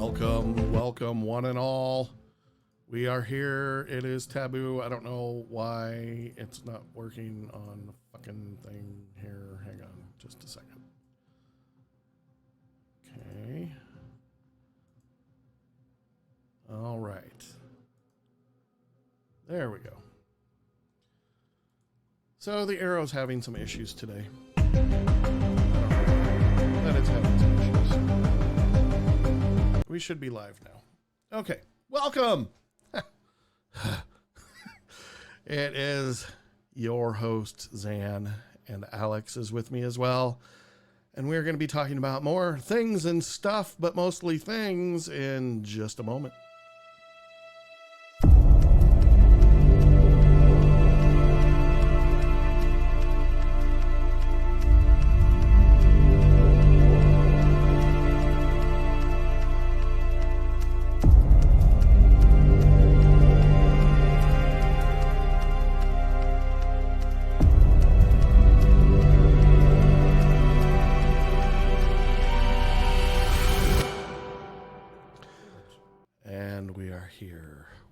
Welcome, one and all. We are here. It is Taboo. I don't know why it's not working on the fucking thing here. Hang on just a second. Okay. All right. There we go. So the Arrow's having some issues today. That it's having some issues. We should be live now. Okay. Welcome. It is your host, Zan, and Alex is with me as well. And we're going to be talking about more things and stuff, but mostly things in just a moment.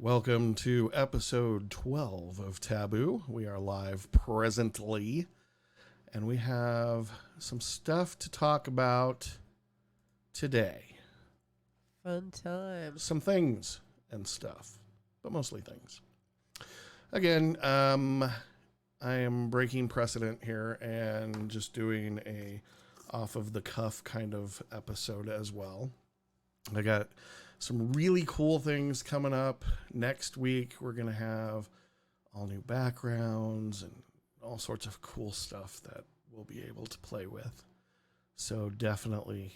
Welcome to episode 12 of Taboo. We are live presently, and we have some stuff to talk about today. Fun time. Some things and stuff, but mostly things. Again, I am breaking precedent here and just doing a off-of-the-cuff kind of episode as well. I got some really cool things coming up next week. We're going to have all new backgrounds and all sorts of cool stuff that we'll be able to play with. So definitely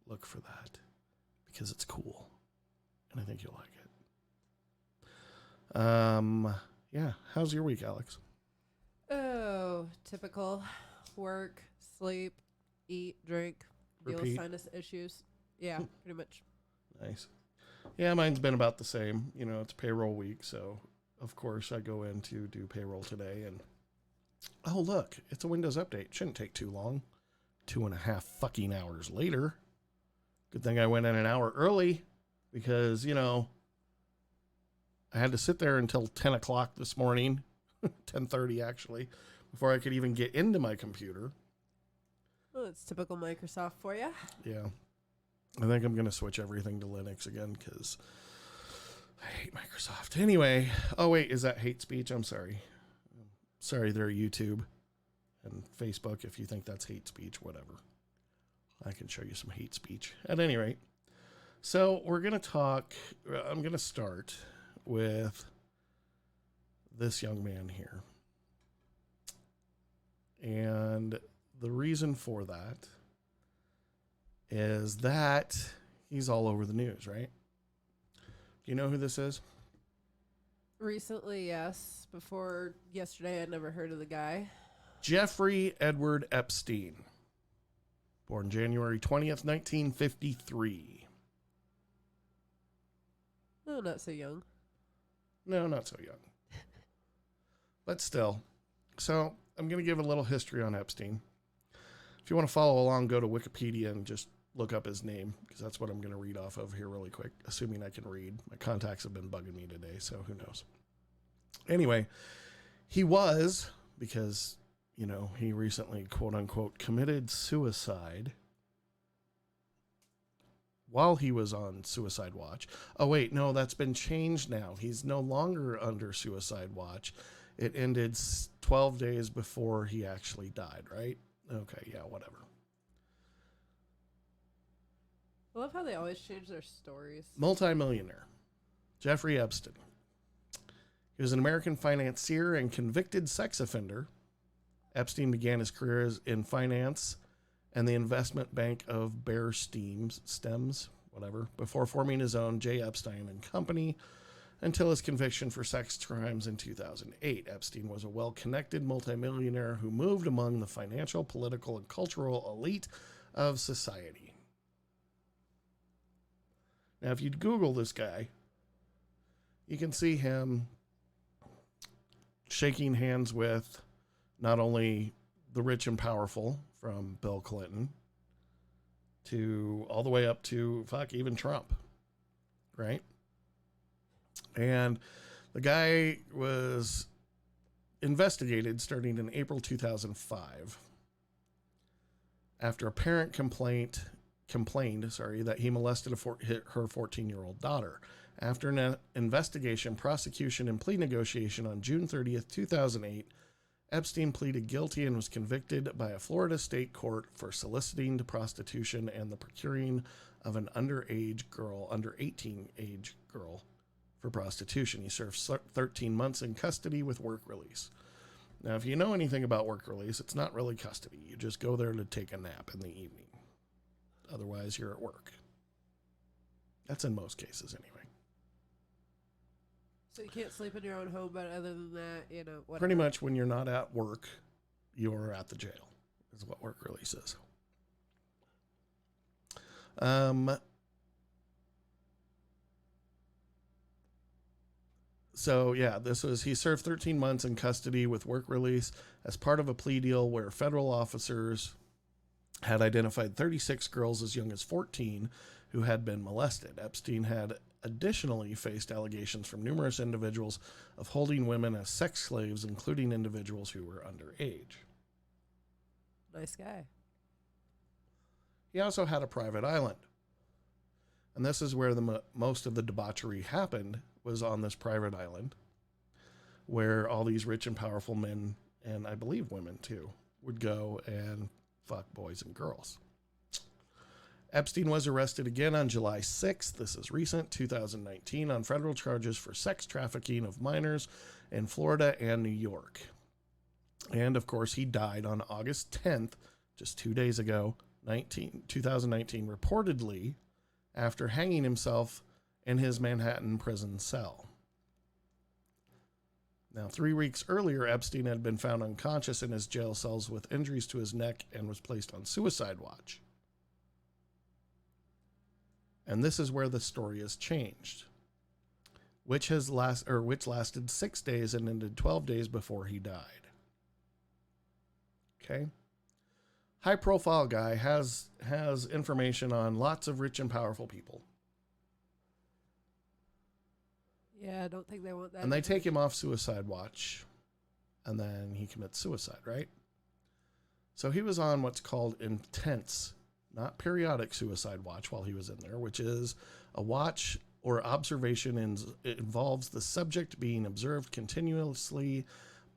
look for that because it's cool and I think you'll like it. Yeah. How's your week, Alex? Oh, typical. Work, sleep, eat, drink, deal with sinus issues. Yeah, pretty much. Nice. Yeah, mine's been about the same. You know, it's payroll week, so of course I go in to do payroll today. And oh, look, it's a Windows update. Shouldn't take too long. 2.5 fucking hours later. Good thing I went in an hour early because, you know, I had to sit there until 10 o'clock this morning, 10:30 actually, before I could even get into my computer. Well, it's typical Microsoft for you. Yeah. I think I'm going to switch everything to Linux again because I hate Microsoft. Anyway, oh wait, is that hate speech? I'm sorry. Sorry, they're YouTube and Facebook. If you think that's hate speech, whatever. I can show you some hate speech. At any rate, so we're going to talk, I'm going to start with this young man here. And the reason for that is that he's all over the news, right? Do you know who this is? Recently, yes. Before yesterday, I'd never heard of the guy. Jeffrey Edward Epstein. Born January 20th, 1953. Oh, not so young. No, not so young. But still. So, I'm going to give a little history on Epstein. If you want to follow along, go to Wikipedia and just look up his name, because that's what I'm going to read off of here really quick, assuming I can read. My contacts have been bugging me today, so who knows. Anyway, he was, because, you know, he recently, quote unquote, committed suicide while he was on suicide watch. Oh, wait, no, that's been changed now. He's no longer under suicide watch. It ended 12 days before he actually died, right? Okay, yeah, whatever. I love how they always change their stories. Multi-millionaire, Jeffrey Epstein. He was an American financier and convicted sex offender. Epstein began his career in finance and the investment bank of Bear Stems, whatever, before forming his own J. Epstein and Company until his conviction for sex crimes in 2008. Epstein was a well-connected multimillionaire who moved among the financial, political, and cultural elite of society. Now, if you Google this guy, you can see him shaking hands with not only the rich and powerful from Bill Clinton to all the way up to even Trump, right? And the guy was investigated starting in April 2005 after a parent complained that he molested her 14-year-old daughter. After an investigation, prosecution, and plea negotiation on June 30th, 2008, Epstein pleaded guilty and was convicted by a Florida state court for soliciting to prostitution and the procuring of an under 18 age girl for prostitution. He served 13 months in custody with work release. Now, if you know anything about work release, it's not really custody. You just go there to take a nap in the evening. Otherwise, you're at work. That's in most cases, anyway. So you can't sleep in your own home, but other than that, whatever. Pretty much when you're not at work, you're at the jail, is what work release is. So, yeah, he served 13 months in custody with work release as part of a plea deal where federal officers had identified 36 girls as young as 14 who had been molested. Epstein had additionally faced allegations from numerous individuals of holding women as sex slaves, including individuals who were underage. Nice guy. He also had a private island. And this is where most of the debauchery happened, was on this private island, where all these rich and powerful men, and I believe women too, would go and fuck boys and girls. Epstein was arrested again on July 6th, this is recent, 2019, on federal charges for sex trafficking of minors in Florida and New York. And, of course, he died on August 10th, just 2 days ago, 2019, reportedly after hanging himself in his Manhattan prison cell. Now, 3 weeks earlier, Epstein had been found unconscious in his jail cells with injuries to his neck and was placed on suicide watch. And this is where the story has changed, which lasted 6 days and ended 12 days before he died. Okay. High profile guy has information on lots of rich and powerful people. Yeah, I don't think they want that. And they take him off suicide watch, and then he commits suicide, right? So he was on what's called intense, not periodic suicide watch while he was in there, which is a watch or observation it involves the subject being observed continuously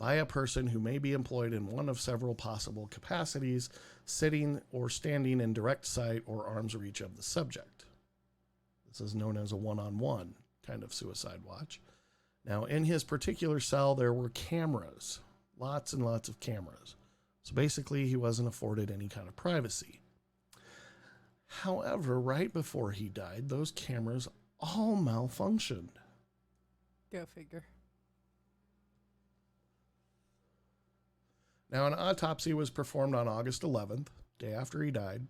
by a person who may be employed in one of several possible capacities, sitting or standing in direct sight or arm's reach of the subject. This is known as a one-on-one kind of suicide watch. Now, in his particular cell, there were cameras, lots and lots of cameras. So basically, he wasn't afforded any kind of privacy. However, right before he died, those cameras all malfunctioned. Go figure. Now, an autopsy was performed on August 11th, day after he died.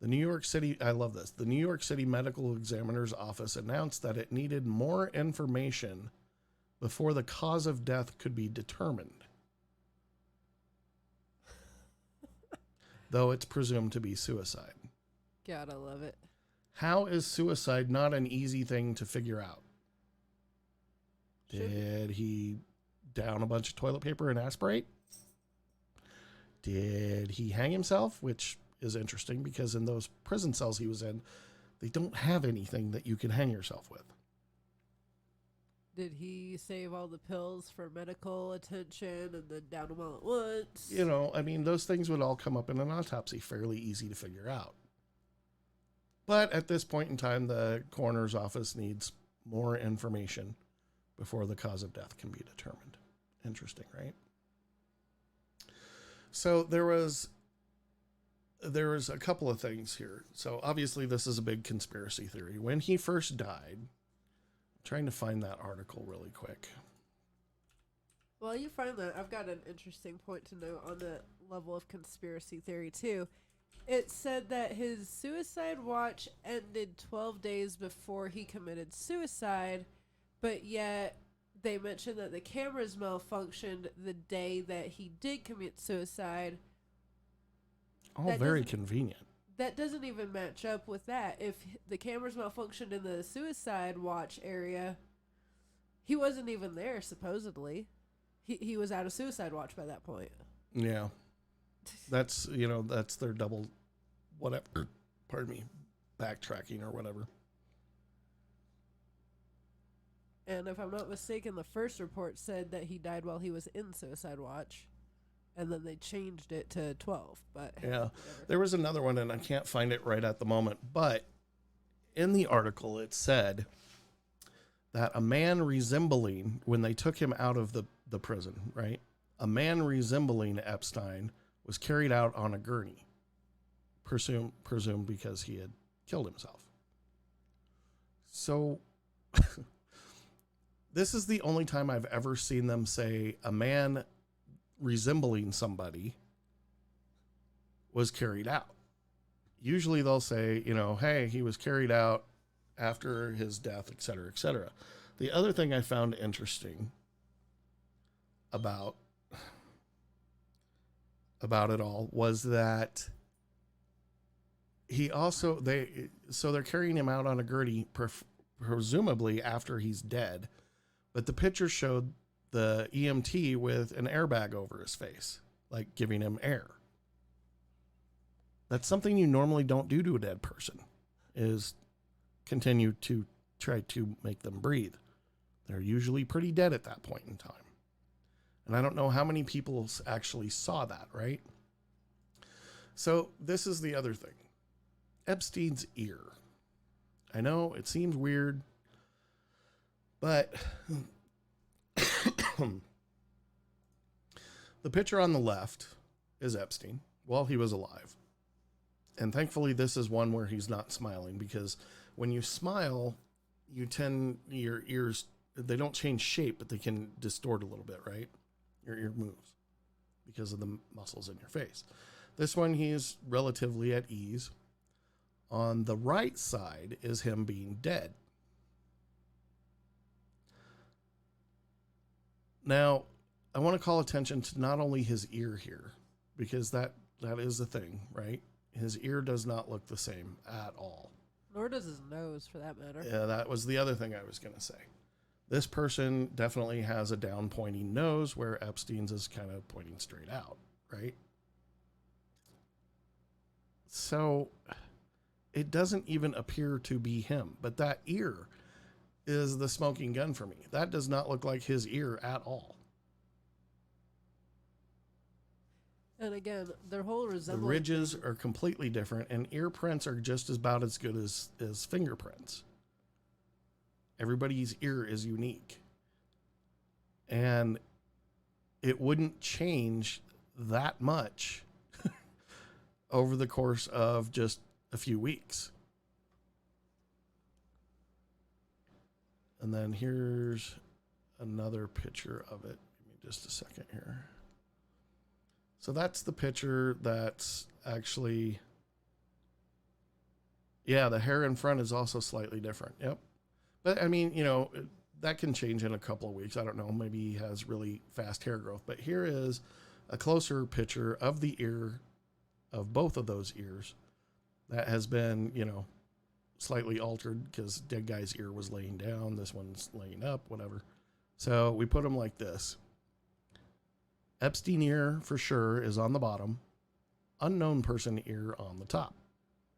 The New York City Medical Examiner's Office announced that it needed more information before the cause of death could be determined. Though it's presumed to be suicide. God, I love it. How is suicide not an easy thing to figure out? Did he down a bunch of toilet paper and aspirate? Did he hang himself? Which is interesting because in those prison cells he was in, they don't have anything that you can hang yourself with. Did he save all the pills for medical attention and then down them all at once? Those things would all come up in an autopsy, fairly easy to figure out. But at this point in time, the coroner's office needs more information before the cause of death can be determined. Interesting, right? So there was a couple of things here. So obviously this is a big conspiracy theory. When he first died, I'm trying to find that article really quick. Well, you find that, I've got an interesting point to note on the level of conspiracy theory too. It said that his suicide watch ended 12 days before he committed suicide, but yet they mentioned that the cameras malfunctioned the day that he did commit suicide. All very convenient. that doesn't even match up with that. If the cameras malfunctioned in the suicide watch area, he wasn't even there, supposedly. He was out of suicide watch by that point. Yeah. That's, that's their double whatever, pardon me, backtracking or whatever. And if I'm not mistaken, the first report said that he died while he was in suicide watch. And then they changed it to 12. But Yeah. whatever. There was another one, and I can't find it right at the moment. But in the article, it said that a man resembling, when they took him out of the prison, right? A man resembling Epstein was carried out on a gurney, presumed because he had killed himself. So this is the only time I've ever seen them say a man resembling somebody was carried out. Usually they'll say, hey, he was carried out after his death, et cetera, et cetera. The other thing I found interesting about it all was that they're carrying him out on a gurney, presumably after he's dead, but the picture showed the EMT with an airbag over his face, like giving him air. That's something you normally don't do to a dead person, is continue to try to make them breathe. They're usually pretty dead at that point in time. And I don't know how many people actually saw that, right? So this is the other thing. Epstein's ear. I know it seems weird, but the picture on the left is Epstein while he was alive. And thankfully this is one where he's not smiling, because when you smile, your ears, they don't change shape, but they can distort a little bit, right? Your ear moves because of the muscles in your face. This one, he's relatively at ease. On the right side is him being dead. Now, I want to call attention to not only his ear here, because that is the thing, right? His ear does not look the same at all. Nor does his nose, for that matter. Yeah, that was the other thing I was going to say. This person definitely has a down pointing nose, where Epstein's is kind of pointing straight out, right? So it doesn't even appear to be him, but that ear is the smoking gun for me. That does not look like his ear at all. And again, their whole resemblance. The ridges are completely different, and ear prints are just about as good as fingerprints. Everybody's ear is unique. And it wouldn't change that much over the course of just a few weeks. And then here's another picture of it. Give me just a second here. So that's the picture that's actually, yeah, the hair in front is also slightly different. Yep. But I mean, that can change in a couple of weeks. I don't know. Maybe he has really fast hair growth. But here is a closer picture of the ear, of both of those ears, that has been, slightly altered because dead guy's ear was laying down. This one's laying up, whatever. So we put them like this. Epstein ear for sure is on the bottom. Unknown person ear on the top.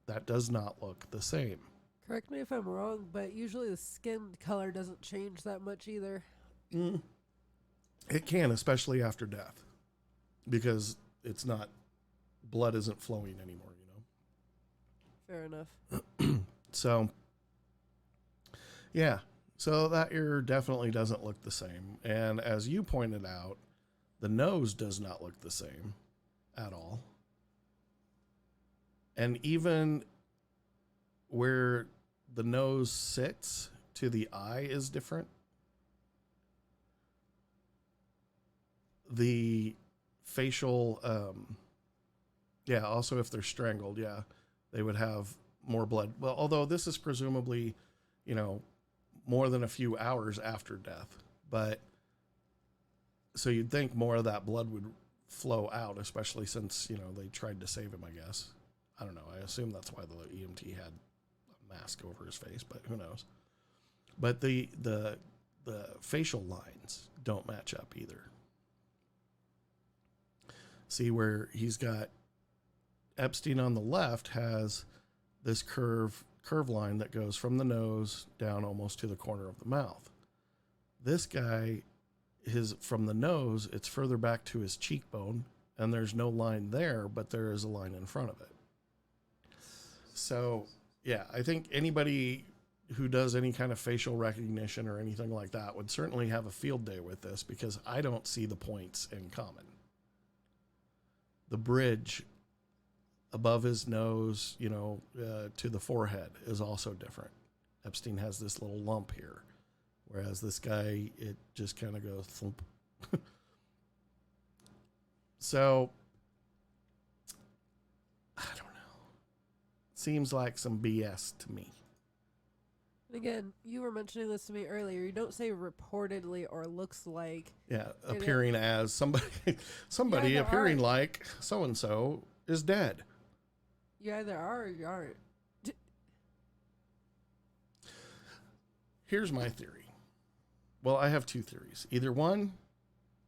That does not look the same. Correct me if I'm wrong, but usually the skin color doesn't change that much either. It can, especially after death, because blood isn't flowing anymore, Fair enough. So, yeah. So that ear definitely doesn't look the same. And as you pointed out, the nose does not look the same at all. And even where the nose sits to the eye is different. The facial, also if they're strangled, they would have more blood. Well, although this is presumably, more than a few hours after death. But so you'd think more of that blood would flow out, especially since, they tried to save him, I guess. I don't know. I assume that's why the EMT had a mask over his face, but who knows? But the facial lines don't match up either. See where he's got Epstein on the left has this curve line that goes from the nose down almost to the corner of the mouth. This guy, from the nose, it's further back to his cheekbone, and there's no line there, but there is a line in front of it. So, yeah, I think anybody who does any kind of facial recognition or anything like that would certainly have a field day with this, because I don't see the points in common. The bridge above his nose, to the forehead is also different. Epstein has this little lump here, whereas this guy, it just kind of goes thump. So, I don't know. Seems like some BS to me. Again, you were mentioning this to me earlier. You don't say reportedly or looks like. Yeah, appearing as somebody Yeah, appearing like so-and-so is dead. You either are or you aren't. Here's my theory. Well, I have two theories. Either one,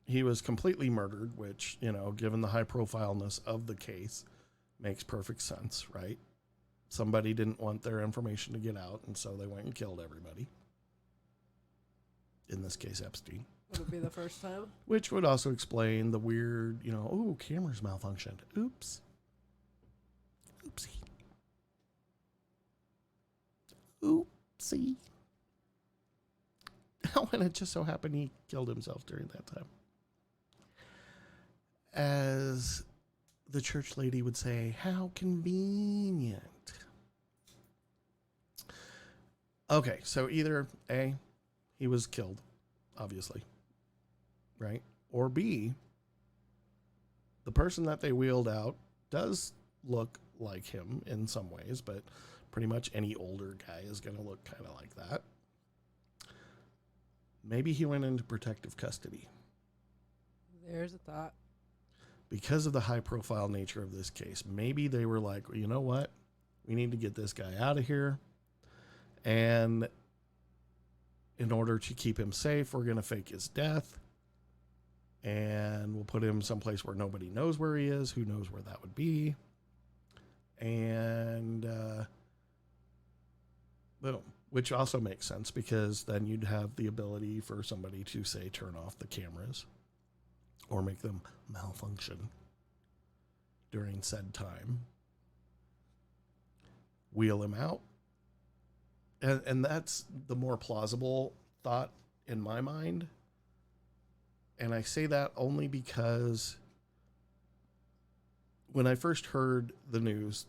he was completely murdered, which, given the high profileness of the case, makes perfect sense, right? Somebody didn't want their information to get out, and so they went and killed everybody. In this case, Epstein. Would it be the first time? Which would also explain the weird, cameras malfunctioned. Oops. Oopsie. Oopsie. And it just so happened he killed himself during that time. As the church lady would say, how convenient. Okay, so either A, he was killed, obviously, right? Or B, the person that they wheeled out does look like him in some ways, but pretty much any older guy is going to look kind of like that. Maybe he went into protective custody. There's a thought. Because of the high profile nature of this case, maybe they were like, well, you know what? We need to get this guy out of here. And in order to keep him safe, we're going to fake his death. And we'll put him someplace where nobody knows where he is. Who knows where that would be? And boom. Which also makes sense, because then you'd have the ability for somebody to, say, turn off the cameras or make them malfunction during said time. Wheel him out. And that's the more plausible thought in my mind. And I say that only because when I first heard the news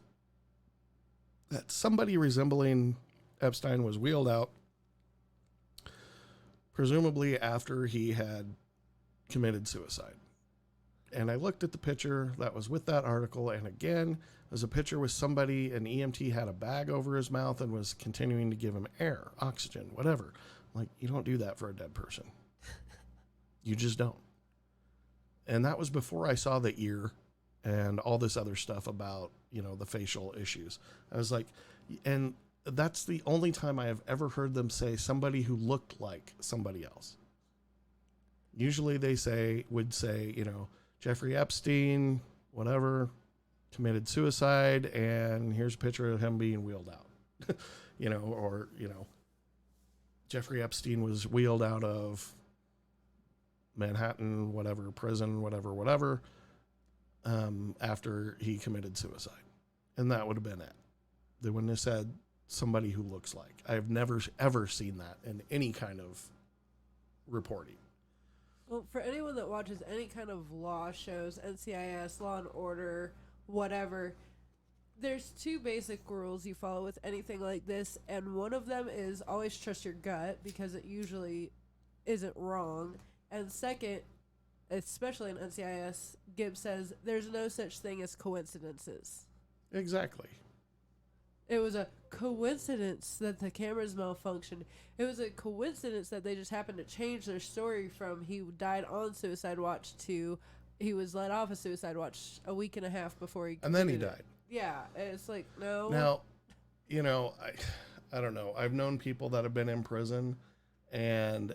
that somebody resembling Epstein was wheeled out, presumably after he had committed suicide. And I looked at the picture that was with that article, and again, it was a picture with somebody, an EMT had a bag over his mouth and was continuing to give him air, oxygen, whatever. I'm like, you don't do that for a dead person. You just don't. And that was before I saw the ear and all this other stuff about, the facial issues. I was like, and that's the only time I have ever heard them say somebody who looked like somebody else. Usually they would say, Jeffrey Epstein, whatever, committed suicide, and here's a picture of him being wheeled out. Jeffrey Epstein was wheeled out of Manhattan, whatever, prison, whatever, after he committed suicide. And that would have been it. They wouldn't have said somebody who looks like. I've never, ever seen that in any kind of reporting. Well, for anyone that watches any kind of law shows, NCIS, Law and Order, whatever, there's two basic rules you follow with anything like this, and one of them is always trust your gut, because it usually isn't wrong. And second, especially in NCIS, Gibbs says there's no such thing as coincidences. Exactly. It was a coincidence that the cameras malfunctioned. It was a coincidence that they just happened to change their story from he died on suicide watch to he was let off of suicide watch a week and a half before he And then he committed died. Yeah, it's like, no. Now, you know, I don't know. I've known people that have been in prison, and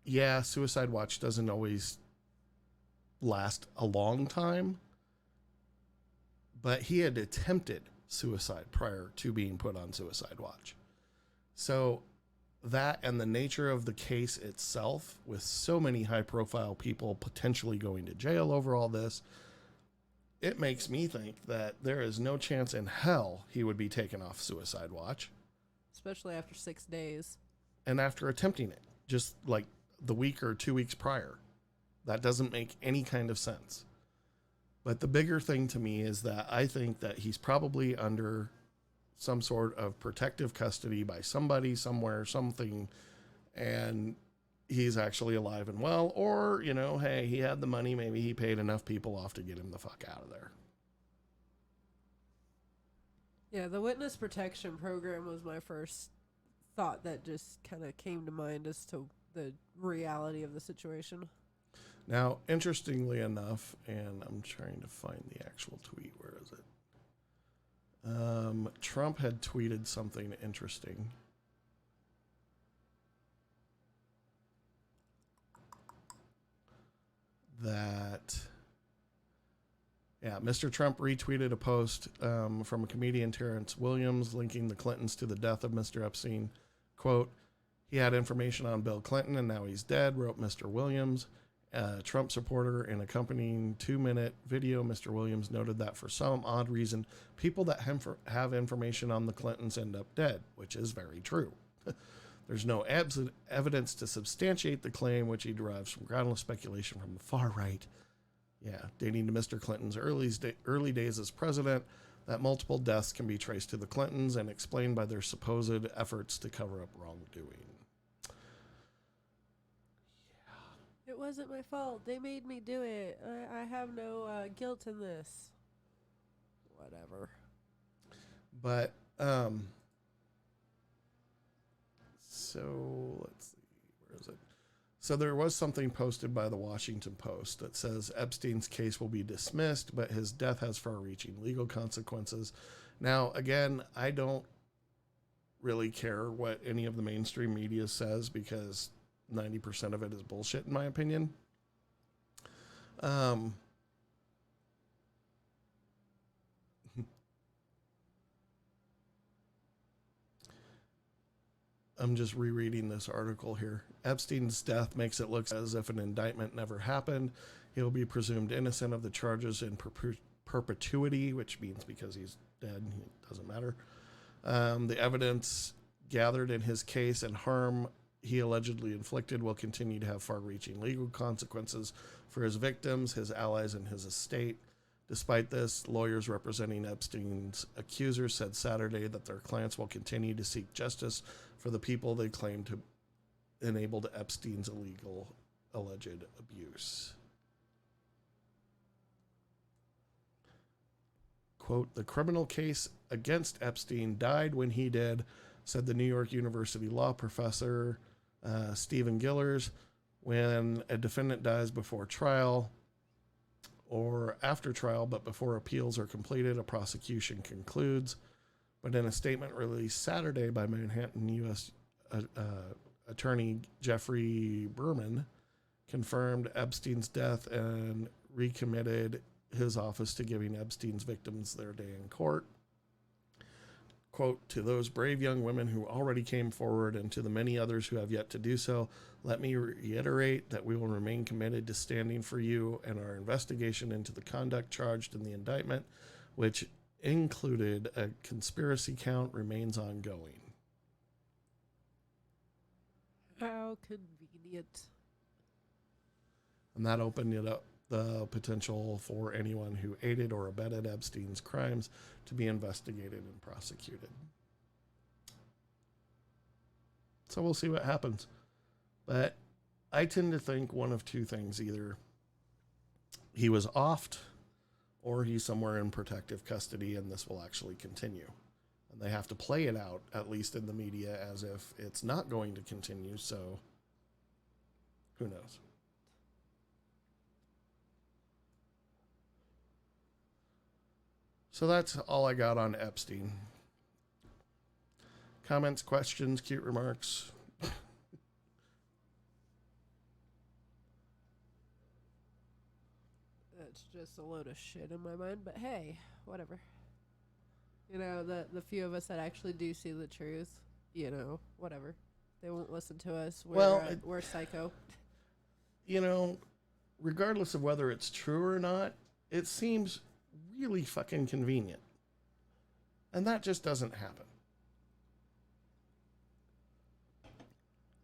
yeah, suicide watch doesn't always last a long time, but he had attempted suicide prior to being put on suicide watch. So that and the nature of the case itself, with so many high profile people potentially going to jail over all this, it makes me think that there is no chance in hell he would be taken off suicide watch. Especially after 6 days. And after attempting it, just like the week or 2 weeks prior, that doesn't make any kind of sense. But the bigger thing to me is that I think that he's probably under some sort of protective custody by somebody, somewhere, something, and he's actually alive and well. Or, you know, hey, he had the money, maybe he paid enough people off to get him the fuck out of there. Yeah, the witness protection program was my first thought that just kind of came to mind as to the reality of the situation. Now, interestingly enough, and I'm trying to find the actual tweet. Where is it? Trump had tweeted something interesting. That, yeah, Mr. Trump retweeted a post from a comedian, Terrence Williams, linking the Clintons to the death of Mr. Epstein. Quote, he had information on Bill Clinton and now he's dead, wrote Mr. Williams. Trump supporter in accompanying 2-minute video, Mr. Williams noted that for some odd reason, people that have information on the Clintons end up dead, which is very true. There's no evidence to substantiate the claim, which he derives from groundless speculation from the far right. Yeah, dating to Mr. Clinton's early days as president, that multiple deaths can be traced to the Clintons and explained by their supposed efforts to cover up wrongdoing. It wasn't my fault. They made me do it. I have no guilt in this. Whatever. But, so let's see, where is it? So there was something posted by the Washington Post that says Epstein's case will be dismissed, but his death has far-reaching legal consequences. Now, again, I don't really care what any of the mainstream media says because 90% of it is bullshit, in my opinion. I'm just rereading this article here. Epstein's death makes it look as if an indictment never happened. He'll be presumed innocent of the charges in perpetuity, which means because he's dead, it doesn't matter. The evidence gathered in his case and harm he allegedly inflicted will continue to have far-reaching legal consequences for his victims, his allies, and his estate. Despite this, lawyers representing Epstein's accusers said Saturday that their clients will continue to seek justice for the people they claim to enabled Epstein's illegal alleged abuse. Quote, the criminal case against Epstein died when he did, said the New York University law professor Stephen Gillers. When a defendant dies before trial or after trial, but before appeals are completed, a prosecution concludes. But in a statement released Saturday by Manhattan U.S. Attorney Jeffrey Berman, confirmed Epstein's death and recommitted his office to giving Epstein's victims their day in court. Quote, to those brave young women who already came forward and to the many others who have yet to do so, let me reiterate that we will remain committed to standing for you, and our investigation into the conduct charged in the indictment, which included a conspiracy count, remains ongoing. How convenient. And that opened it up the potential for anyone who aided or abetted Epstein's crimes to be investigated and prosecuted. So we'll see what happens. But I tend to think one of two things. Either he was offed or he's somewhere in protective custody and this will actually continue. And they have to play it out, at least in the media, as if it's not going to continue. So who knows? So that's all I got on Epstein. Comments, questions, cute remarks? That's just a load of shit in my mind, but hey, whatever. You know, the few of us that actually do see the truth, you know, whatever. They won't listen to us. We're psycho. You know, regardless of whether it's true or not, it seems really fucking convenient. And that just doesn't happen.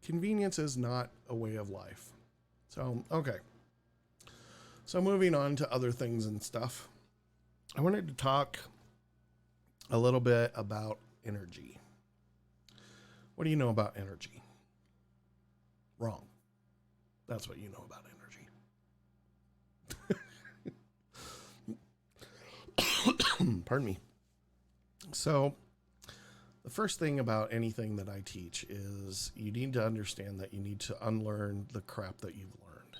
Convenience is not a way of life. So, okay. So moving on to other things and stuff. I wanted to talk a little bit about energy. What do you know about energy? Wrong. That's what you know about energy. Pardon me. So, the first thing about anything that I teach is you need to understand that you need to unlearn the crap that you've learned.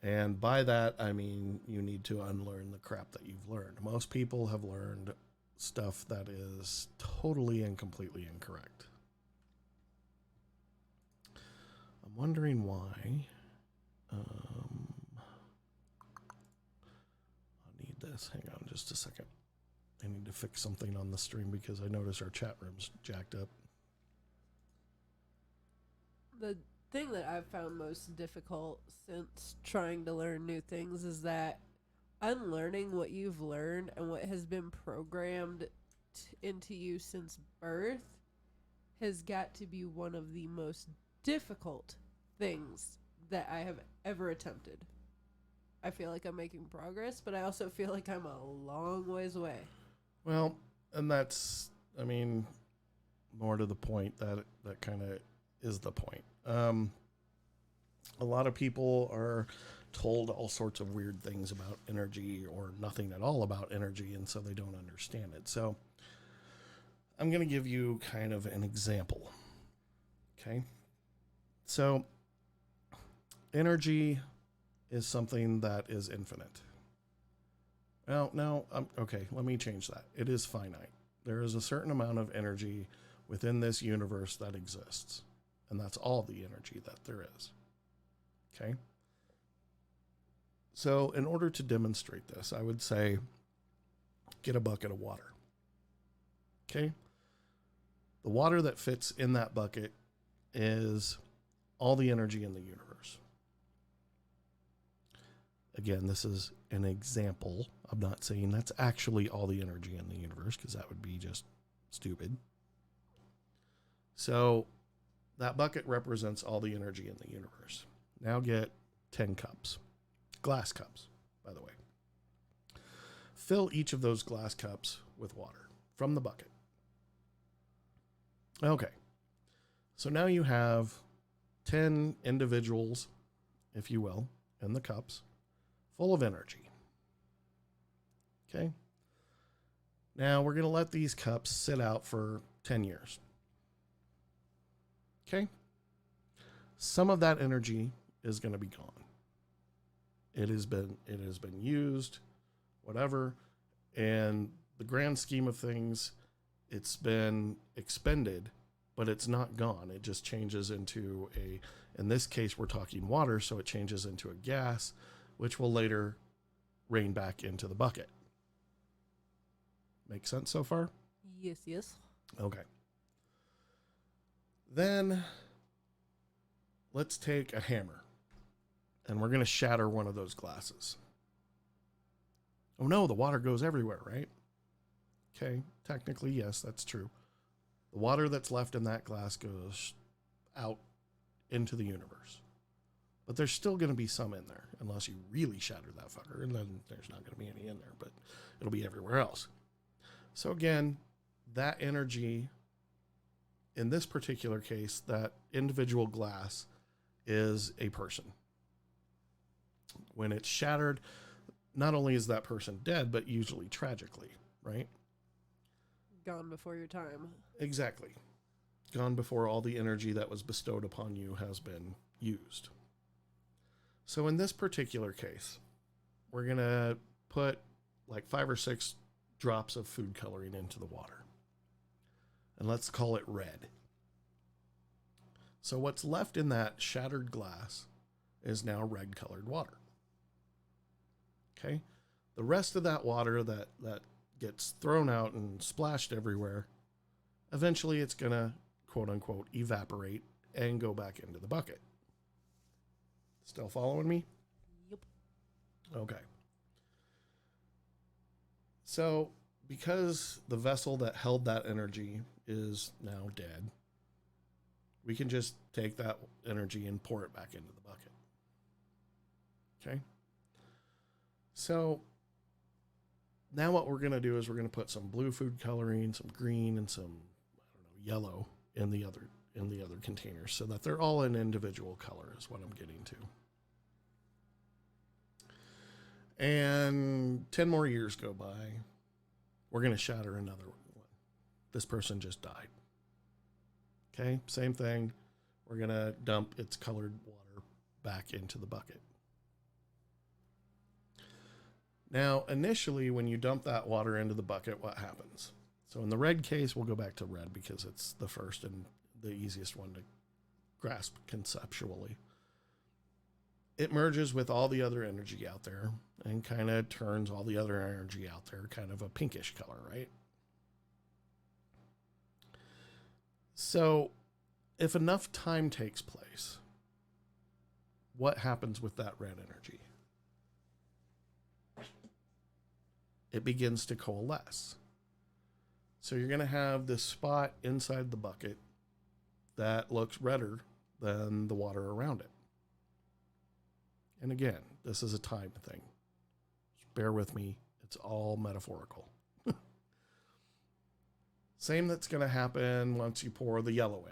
And by that, I mean you need to unlearn the crap that you've learned. Most people have learned stuff that is totally and completely incorrect. I'm wondering why. I'll need this. Hang on just a second. I need to fix something on the stream because I notice our chat room's jacked up. The thing that I've found most difficult since trying to learn new things is that unlearning what you've learned and what has been programmed into you since birth has got to be one of the most difficult things that I have ever attempted. I feel like I'm making progress, but I also feel like I'm a long ways away. Well, and that's, I mean, more to the point, that kind of is the point. A lot of people are told all sorts of weird things about energy or nothing at all about energy, and so they don't understand it. So I'm going to give you kind of an example. Okay? So energy is something that is infinite. Well, no, okay, let me change that. It is finite. There is a certain amount of energy within this universe that exists, and that's all the energy that there is. Okay? So in order to demonstrate this, I would say get a bucket of water. Okay? The water that fits in that bucket is all the energy in the universe. Again, this is an example. I'm not saying that's actually all the energy in the universe because that would be just stupid. So that bucket represents all the energy in the universe. Now get 10 cups. Glass cups, by the way. Fill each of those glass cups with water from the bucket. Okay. So now you have 10 individuals, if you will, in the cups, full of energy. Okay? Now we're going to let these cups sit out for 10 years. Okay? Some of that energy is going to be gone. It has been used, whatever, and the grand scheme of things, it's been expended, but it's not gone. It just changes into in this case, we're talking water, so it changes into a gas, which will later rain back into the bucket. Make sense so far? Yes. Okay. Then let's take a hammer and we're going to shatter one of those glasses. Oh no, the water goes everywhere, right? Okay, technically, yes, that's true. The water that's left in that glass goes out into the universe. But there's still going to be some in there, unless you really shatter that fucker, and then there's not going to be any in there, but it'll be everywhere else. So again, that energy, in this particular case, that individual glass is a person. When it's shattered, not only is that person dead, but usually tragically, right? Gone before your time. Exactly. Gone before all the energy that was bestowed upon you has been used. So in this particular case, we're going to put like 5 or 6 drops of food coloring into the water. And let's call it red. So what's left in that shattered glass is now red colored water. Okay? The rest of that water that gets thrown out and splashed everywhere, eventually it's going to, quote unquote, evaporate and go back into the bucket. Still following me? Yep. Okay. So, because the vessel that held that energy is now dead, we can just take that energy and pour it back into the bucket. Okay? So, now what we're going to do is we're going to put some blue food coloring, some green, and some, yellow in the other containers so that they're all an individual color is what I'm getting to. And 10 more years go by. We're going to shatter another one. This person just died. Okay, same thing. We're going to dump its colored water back into the bucket. Now, initially, when you dump that water into the bucket, what happens? So in the red case, we'll go back to red because it's the first and the easiest one to grasp conceptually. It merges with all the other energy out there and kind of turns all the other energy out there kind of a pinkish color, right? So if enough time takes place, what happens with that red energy? It begins to coalesce. So you're going to have this spot inside the bucket that looks redder than the water around it. And again, this is a time thing. Just bear with me. It's all metaphorical. Same that's going to happen once you pour the yellow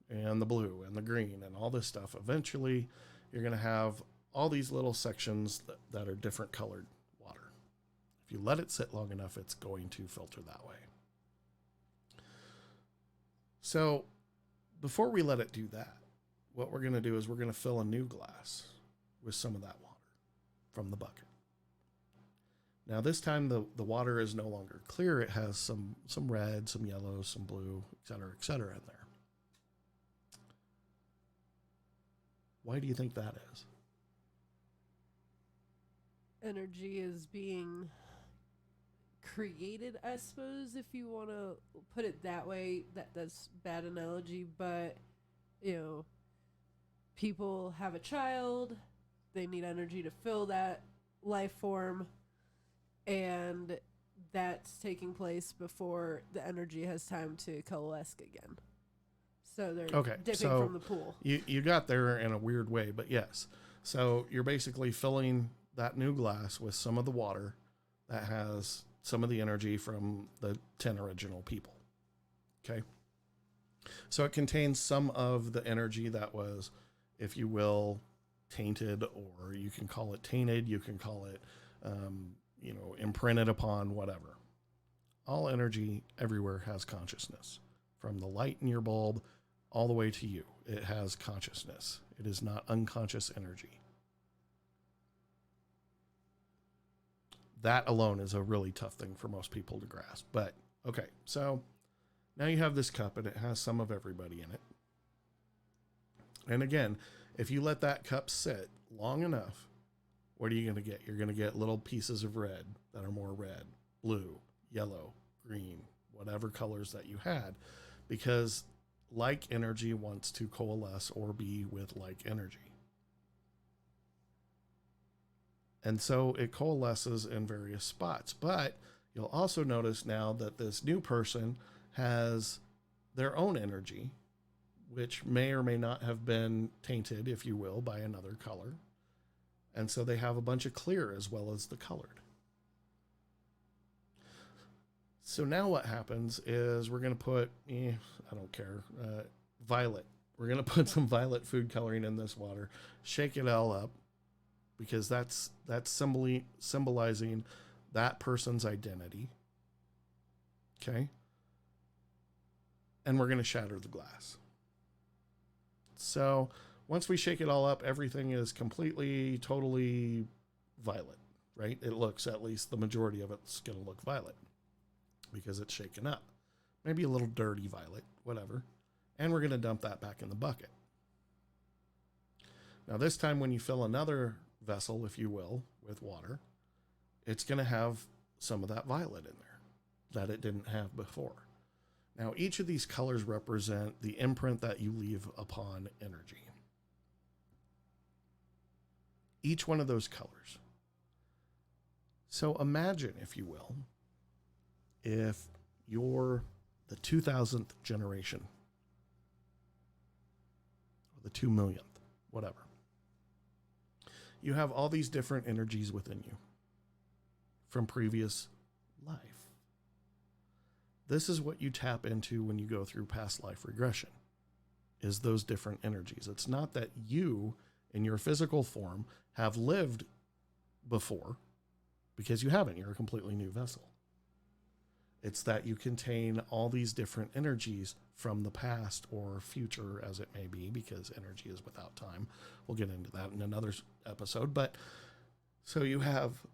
in and the blue and the green and all this stuff. Eventually, you're going to have all these little sections that are different colored water. If you let it sit long enough, it's going to filter that way. So before we let it do that, what we're going to do is we're going to fill a new glass with some of that water from the bucket. Now this time the water is no longer clear. It has some red, some yellow, some blue, et cetera in there. Why do you think that is? Energy is being created, I suppose, if you want to put it that way. That's bad analogy, but people have a child, they need energy to fill that life form, and that's taking place before the energy has time to coalesce again. So they're dipping from the pool. You got there in a weird way, but yes. So you're basically filling that new glass with some of the water that has some of the energy from the 10 original people. Okay. So it contains some of the energy that was, if you will, tainted, or you can call it tainted. You can call it, imprinted upon, whatever. All energy everywhere has consciousness, from the light in your bulb all the way to you. It has consciousness. It is not unconscious energy. That alone is a really tough thing for most people to grasp. But, okay, so now you have this cup and it has some of everybody in it. And again, if you let that cup sit long enough, what are you going to get? You're going to get little pieces of red that are more red, blue, yellow, green, whatever colors that you had, because like energy wants to coalesce or be with like energy. And so it coalesces in various spots. But you'll also notice now that this new person has their own energy, which may or may not have been tainted, if you will, by another color. And so they have a bunch of clear as well as the colored. So now what happens is we're going to put, I don't care, violet. We're going to put some violet food coloring in this water, shake it all up, because that's symbolizing that person's identity. Okay? And we're going to shatter the glass. So once we shake it all up, everything is completely, totally violet, right? It looks, at least the majority of it's going to look violet. because it's shaken up. Maybe a little dirty violet, whatever. And we're going to dump that back in the bucket. Now this time when you fill another vessel, if you will, with water, it's going to have some of that violet in there that it didn't have before. Now each of these colors represent the imprint that you leave upon energy. Each one of those colors. So imagine, if you will, if you're the 2000th generation, or the 2 millionth, whatever. You have all these different energies within you from previous life. This is what you tap into when you go through past life regression, is those different energies. It's not that you, in your physical form, have lived before, because you haven't. You're a completely new vessel. It's that you contain all these different energies from the past or future, as it may be, because energy is without time. We'll get into that in another episode. But so you have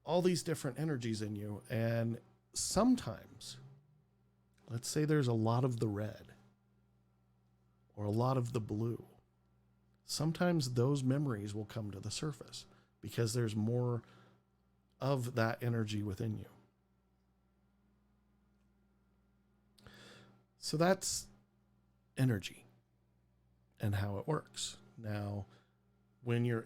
all these different energies in you, and sometimes, let's say there's a lot of the red or a lot of the blue. Sometimes those memories will come to the surface because there's more of that energy within you. So that's energy and how it works. Now, when you're